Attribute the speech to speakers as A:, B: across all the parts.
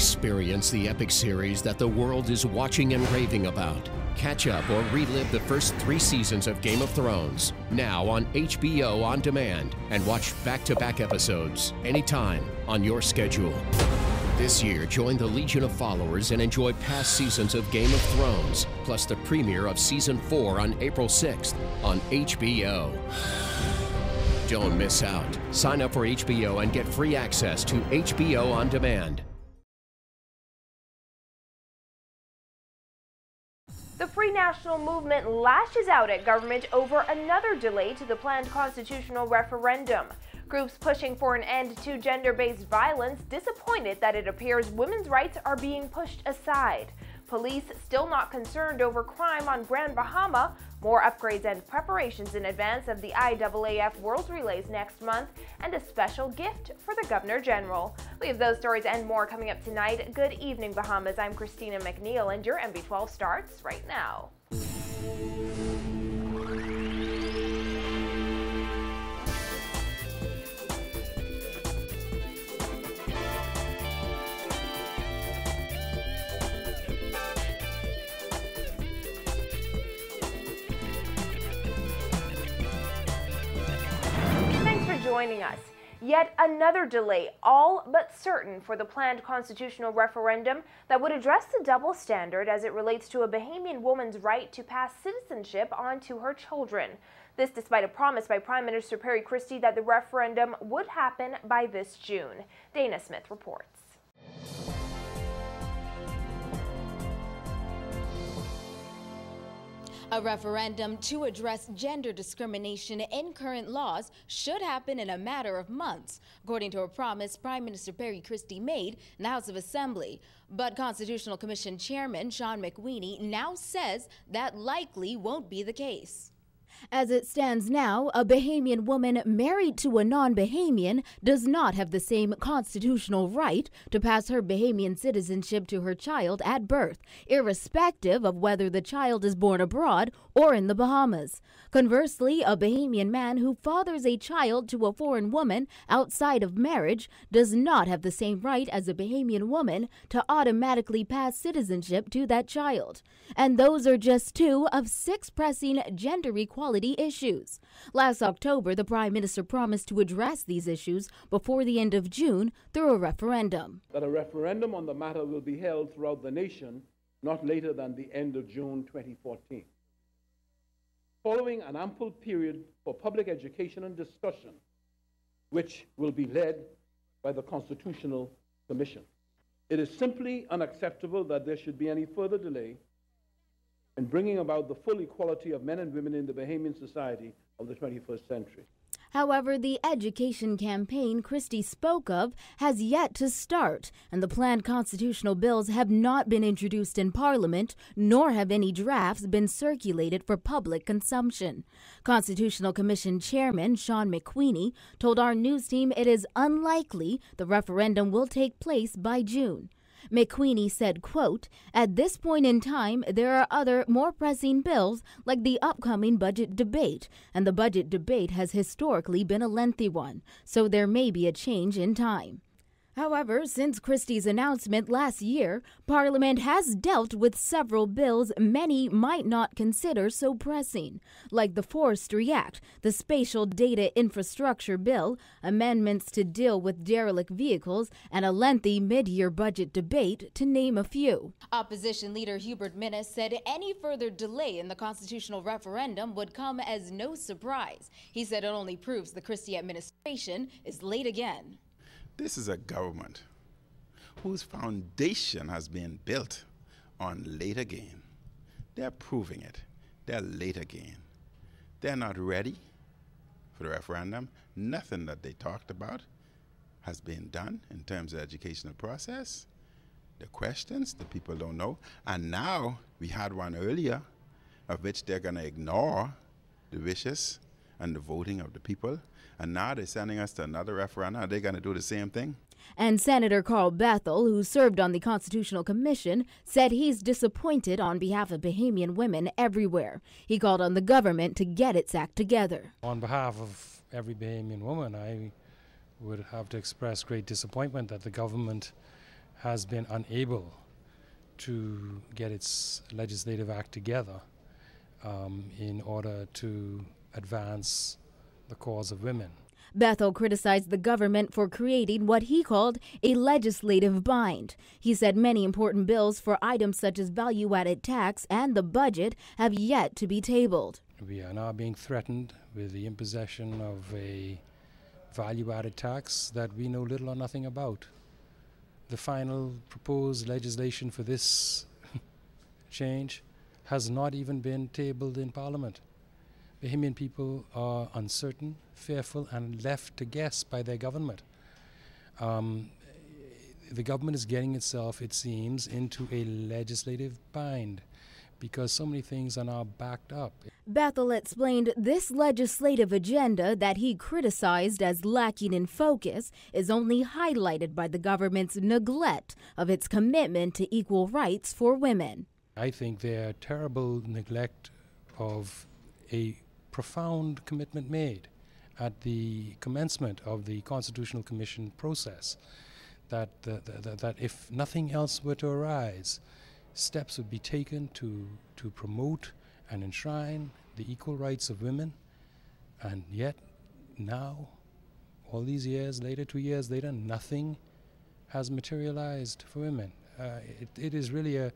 A: Experience the epic series that the world is watching and raving about. Catch up or relive the first 3 seasons of Game of Thrones, now on HBO On Demand, and watch back-to-back episodes anytime on your schedule. This year, join the Legion of Followers and enjoy past seasons of Game of Thrones, plus the premiere of Season 4 on April 6th on HBO. Don't miss out. Sign up for HBO and get free access to HBO On Demand.
B: The Free National Movement lashes out at government over another delay to the planned constitutional referendum. Groups pushing for an end to gender-based violence disappointed that it appears women's rights are being pushed aside. Police still not concerned over crime on Grand Bahama. More upgrades and preparations in advance of the IAAF World Relays next month, and a special gift for the Governor General. We have those stories and more coming up tonight. Good evening, Bahamas. I'm Christina McNeil, and your MB12 starts right now. Joining us. Yet another delay, all but certain, for the planned constitutional referendum that would address the double standard as it relates to a Bahamian woman's right to pass citizenship on to her children. This despite a promise by Prime Minister Perry Christie that the referendum would happen by this June. Dana Smith reports.
C: A referendum to address gender discrimination in current laws should happen in a matter of months, according to a promise Prime Minister Perry Christie made in the House of Assembly. But Constitutional Commission Chairman Sean McWeeny now says that likely won't be the case. As it stands now, a Bahamian woman married to a non-Bahamian does not have the same constitutional right to pass her Bahamian citizenship to her child at birth, irrespective of whether the child is born abroad or in the Bahamas. Conversely, a Bahamian man who fathers a child to a foreign woman outside of marriage does not have the same right as a Bahamian woman to automatically pass citizenship to that child. And those are just 2 of 6 pressing gender equality issues. Last October, the Prime Minister promised to address these issues before the end of June through a referendum.
D: That a referendum on the matter will be held throughout the nation not later than the end of June 2014. Following an ample period for public education and discussion, which will be led by the Constitutional Commission. It is simply unacceptable that there should be any further delay in bringing about the full equality of men and women in the Bahamian society of the 21st century.
C: However, the education campaign Christie spoke of has yet to start, and the planned constitutional bills have not been introduced in Parliament, nor have any drafts been circulated for public consumption. Constitutional Commission Chairman Sean McWeeny told our news team it is unlikely the referendum will take place by June. McWeeny said, quote, "At this point in time, there are other more pressing bills like the upcoming budget debate, and the budget debate has historically been a lengthy one, so there may be a change in time." However, since Christie's announcement last year, Parliament has dealt with several bills many might not consider so pressing, like the Forestry Act, the Spatial Data Infrastructure Bill, amendments to deal with derelict vehicles, and a lengthy mid-year budget debate, to name a few. Opposition leader Hubert Minnis said any further delay in the constitutional referendum would come as no surprise. He said it only proves the Christie administration is late again.
E: This is a government whose foundation has been built on late again. They're proving it. They're late again. They're not ready for the referendum. Nothing that they talked about has been done in terms of the educational process. The questions, the people don't know. And now we had one earlier of which they're going to ignore the wishes and the voting of the people. And now they're sending us to another referendum. Are they going to do the same thing?
C: And Senator Carl Bethel, who served on the Constitutional Commission, said he's disappointed on behalf of Bahamian women everywhere. He called on the government to get its act together.
F: On behalf of every Bahamian woman, I would have to express great disappointment that the government has been unable to get its legislative act together in order to advance the cause of women.
C: Bethel criticized the government for creating what he called a legislative bind. He said many important bills for items such as value-added tax and the budget have yet to be tabled.
F: We are now being threatened with the imposition of a value-added tax that we know little or nothing about. The final proposed legislation for this change has not even been tabled in Parliament. Bahamian people are uncertain, fearful, and left to guess by their government. The government is getting itself, it seems, into a legislative bind because so many things are now backed up.
C: Bethel explained this legislative agenda that he criticized as lacking in focus is only highlighted by the government's neglect of its commitment to equal rights for women.
F: I think their terrible neglect of a profound commitment made at the commencement of the Constitutional Commission process that if nothing else were to arise, steps would be taken to promote and enshrine the equal rights of women. And yet now, all these years later, 2 years later, nothing has materialized for women. It is really a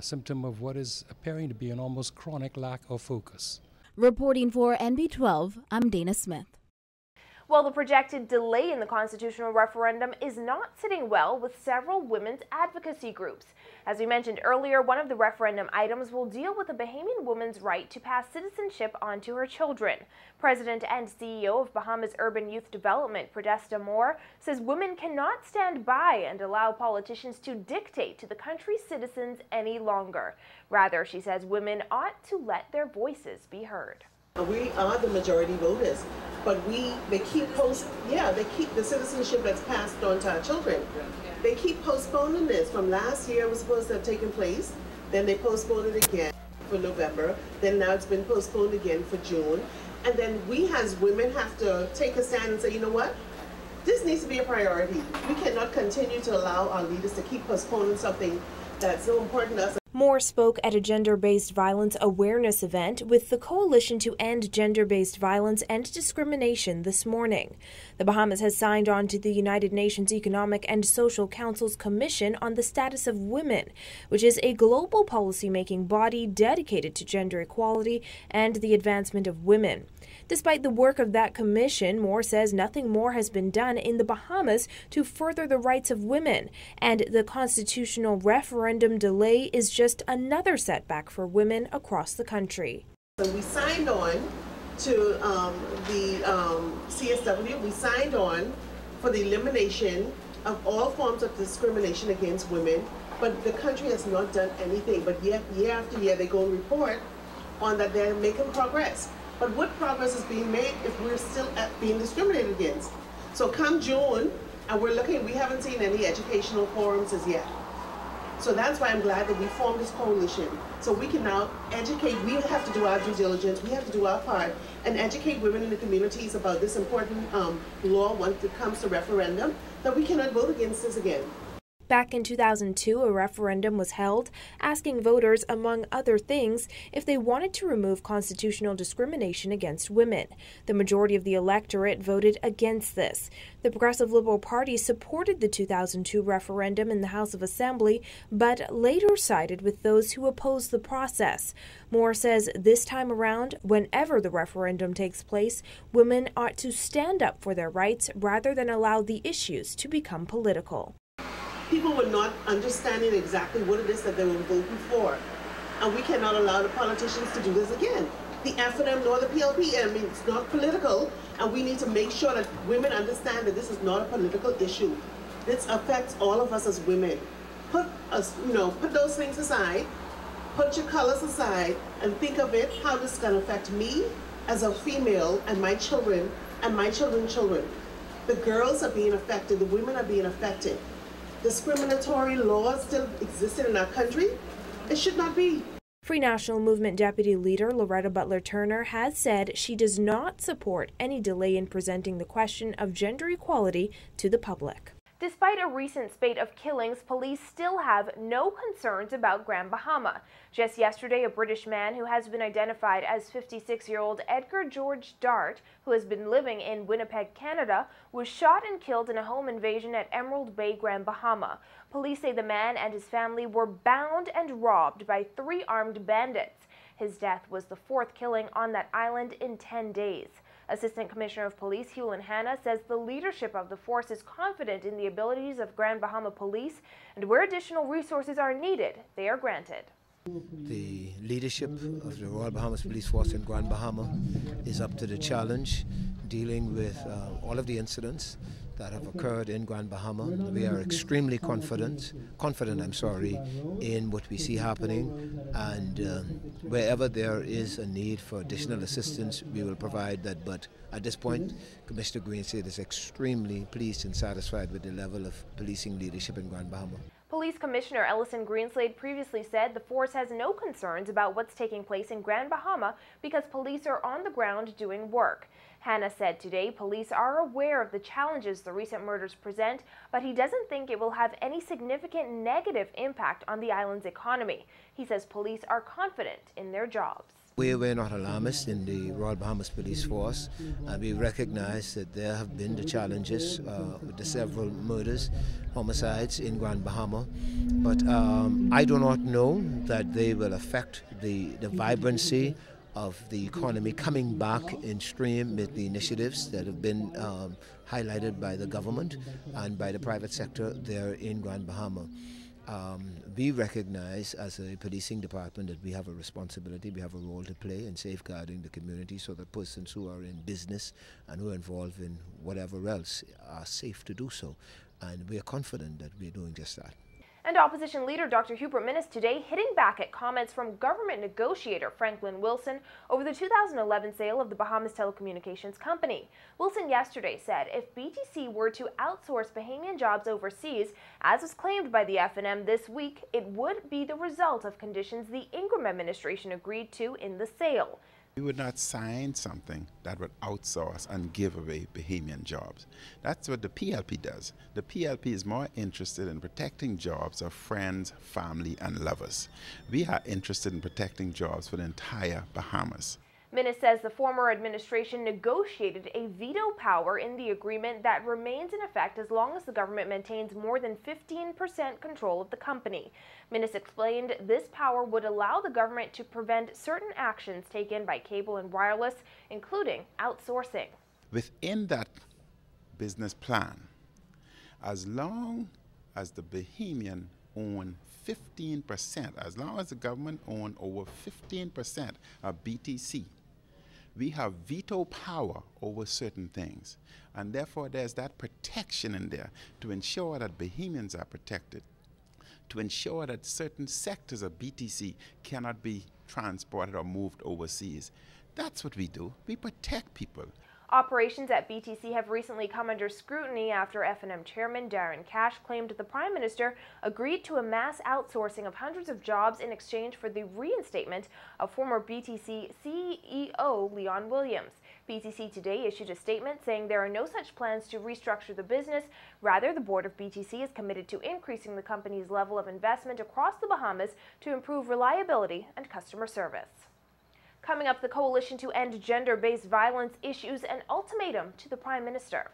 F: symptom of what is appearing to be an almost chronic lack of focus.
C: Reporting for NB12, I'm Dana Smith.
B: Well, the projected delay in the constitutional referendum is not sitting well with several women's advocacy groups. As we mentioned earlier, one of the referendum items will deal with a Bahamian woman's right to pass citizenship on to her children. President and CEO of Bahamas Urban Youth Development, Podesta Moore, says women cannot stand by and allow politicians to dictate to the country's citizens any longer. Rather, she says women ought to let their voices be heard.
G: We are the majority voters, but they keep the citizenship that's passed on to our children. They keep postponing this. From last year, it was supposed to have taken place. Then they postponed it again for November. Then now it's been postponed again for June. And then we as women have to take a stand and say, you know what? This needs to be a priority. We cannot continue to allow our leaders to keep postponing something that's so important to us.
B: Moore spoke at a gender-based violence awareness event with the Coalition to End Gender-Based Violence and Discrimination this morning. The Bahamas has signed on to the United Nations Economic and Social Council's Commission on the Status of Women, which is a global policy-making body dedicated to gender equality and the advancement of women. Despite the work of that commission, Moore says nothing more has been done in the Bahamas to further the rights of women, and the constitutional referendum delay is just another setback for women across the country.
G: So we signed on to the CSW, we signed on for the elimination of all forms of discrimination against women, but the country has not done anything. But yet, year after year, they go and report on that they're making progress. But what progress is being made if we're still being discriminated against? So come June, and we haven't seen any educational forums as yet. So that's why I'm glad that we formed this coalition. So we can now educate, we have to do our due diligence, we have to do our part, and educate women in the communities about this important law once it comes to referendum, that we cannot vote against this again.
B: Back in 2002, a referendum was held asking voters, among other things, if they wanted to remove constitutional discrimination against women. The majority of the electorate voted against this. The Progressive Liberal Party supported the 2002 referendum in the House of Assembly, but later sided with those who opposed the process. Moore says this time around, whenever the referendum takes place, women ought to stand up for their rights rather than allow the issues to become political.
G: People were not understanding exactly what it is that they were voting for. And we cannot allow the politicians to do this again. The Referendum nor the PLP, it's not political, and we need to make sure that women understand that this is not a political issue. This affects all of us as women. Put those things aside, put your colors aside, and think of it, how this is going to affect me as a female and my children and my children's children. The girls are being affected, the women are being affected. Discriminatory laws still existing in our country. It should not be.
B: Free National Movement Deputy Leader Loretta Butler Turner has said she does not support any delay in presenting the question of gender equality to the public. Despite a recent spate of killings, police still have no concerns about Grand Bahama. Just yesterday, a British man who has been identified as 56-year-old Edgar George Dart, who has been living in Winnipeg, Canada, was shot and killed in a home invasion at Emerald Bay, Grand Bahama. Police say the man and his family were bound and robbed by 3 armed bandits. His death was the 4th killing on that island in 10 days. Assistant Commissioner of Police Hewlin Hanna says the leadership of the force is confident in the abilities of Grand Bahama Police, and where additional resources are needed, they are granted.
H: The leadership of the Royal Bahamas Police Force in Grand Bahama is up to the challenge, dealing with all of the incidents that have occurred in Grand Bahama. We are extremely confident in what we see happening, and wherever there is a need for additional assistance, we will provide that. But at this point, Commissioner Greenslade is extremely pleased and satisfied with the level of policing leadership in Grand Bahama.
B: Police Commissioner Ellison Greenslade previously said the force has no concerns about what's taking place in Grand Bahama because police are on the ground doing work. Hanna said today police are aware of the challenges the recent murders present, but he doesn't think it will have any significant negative impact on the island's economy. He says police are confident in their jobs.
H: We're not alarmists in the Royal Bahamas Police Force, and we recognize that there have been the challenges with the several murders, homicides in Grand Bahama, but I do not know that they will affect the vibrancy of the economy coming back in stream with the initiatives that have been highlighted by the government and by the private sector there in Grand Bahama. We recognize as a policing department that we have a responsibility, we have a role to play in safeguarding the community so that persons who are in business and who are involved in whatever else are safe to do so. And we are confident that we are doing just that.
B: And opposition leader Dr. Hubert Minnis today hitting back at comments from government negotiator Franklin Wilson over the 2011 sale of the Bahamas Telecommunications Company. Wilson yesterday said if BTC were to outsource Bahamian jobs overseas, as was claimed by the FNM this week, it would be the result of conditions the Ingram administration agreed to in the sale.
E: We would not sign something that would outsource and give away Bahamian jobs. That's what the PLP does. The PLP is more interested in protecting jobs of friends, family, and lovers. We are interested in protecting jobs for the entire Bahamas.
B: Minnis says the former administration negotiated a veto power in the agreement that remains in effect as long as the government maintains more than 15% control of the company. Minnis explained this power would allow the government to prevent certain actions taken by cable and wireless, including outsourcing.
E: Within that business plan, as long as the Bahamian own 15%, as long as the government own over 15% of BTC, we have veto power over certain things. And therefore there's that protection in there to ensure that Bahamians are protected, to ensure that certain sectors of BTC cannot be transported or moved overseas. That's what we do. We protect people.
B: Operations at BTC have recently come under scrutiny after FNM Chairman Darren Cash claimed the Prime Minister agreed to a mass outsourcing of hundreds of jobs in exchange for the reinstatement of former BTC CEO Leon Williams. BTC today issued a statement saying there are no such plans to restructure the business. Rather, the board of BTC is committed to increasing the company's level of investment across the Bahamas to improve reliability and customer service. Coming up, the Coalition to End Gender-Based Violence issues an ultimatum to the Prime Minister.